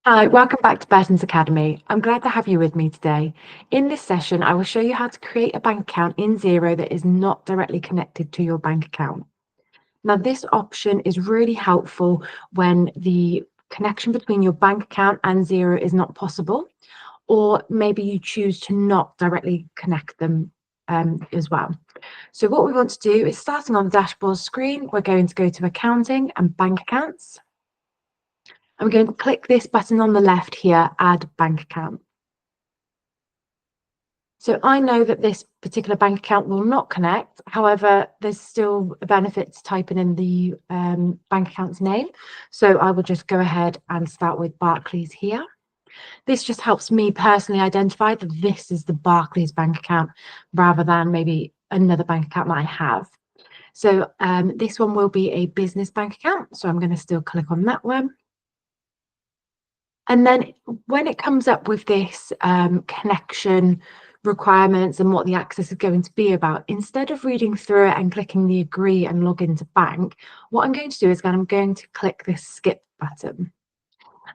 Hi, welcome back to Burton's Academy. I'm glad to have you with me today. In this session, I will show you how to create a bank account in Xero that is not directly connected to your bank account. Now, this option is really helpful when the connection between your bank account and Xero is not possible, or maybe you choose to not directly connect them as well. So what we want to do is, starting on the dashboard screen, we're going to go to Accounting and Bank Accounts. I'm going to click this button on the left here, Add Bank Account. So I know that this particular bank account will not connect. However, there's still a benefit to typing in the bank account's name. So I will just go ahead and start with Barclays here. This just helps me personally identify that this is the Barclays bank account rather than maybe another bank account that I have. So this one will be a business bank account. So I'm going to still click on that one. And then when it comes up with this connection requirements and what the access is going to be about, instead of reading through it and clicking the agree and log into bank, what I'm going to do is I'm going to click this skip button.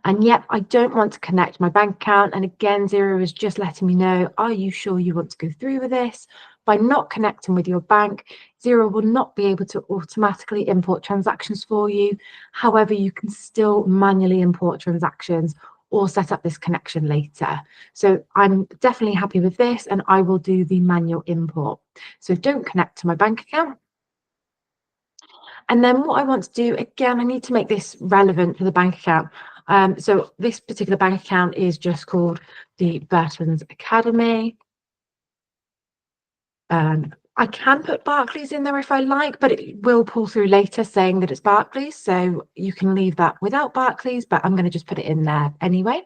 And yep, I don't want to connect my bank account. And again, Xero is just letting me know, are you sure you want to go through with this? By not connecting with your bank, Xero will not be able to automatically import transactions for you. However, you can still manually import transactions or set up this connection later. So I'm definitely happy with this, and I will do the manual import. So don't connect to my bank account. And then what I want to do, again, I need to make this relevant for the bank account. So this particular bank account is just called the Burton's Academy. I can put Barclays in there if I like, but it will pull through later saying that it's Barclays. So you can leave that without Barclays, but I'm going to just put it in there anyway.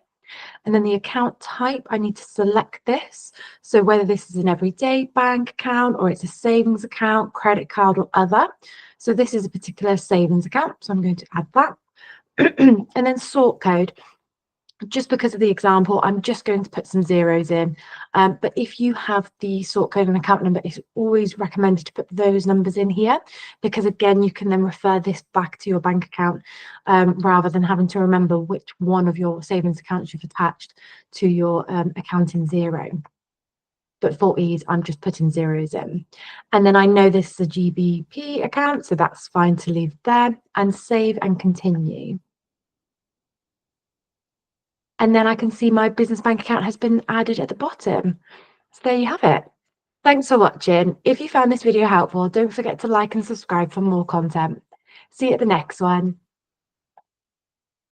And then the account type, I need to select this. So whether this is an everyday bank account or it's a savings account, credit card or other. So this is a particular savings account. So I'm going to add that. And then sort code. Just because of the example, I'm just going to put some zeros in. But if you have the sort code and account number, it's always recommended to put those numbers in here, because again, you can then refer this back to your bank account rather than having to remember which one of your savings accounts you've attached to your account in Xero. But for ease, I'm just putting zeros in. And then I know this is a GBP account, so that's fine to leave there, and save and continue. And then I can see my business bank account has been added at the bottom. So there you have it. Thanks for watching. If you found this video helpful, don't forget to like and subscribe for more content. See you at the next one.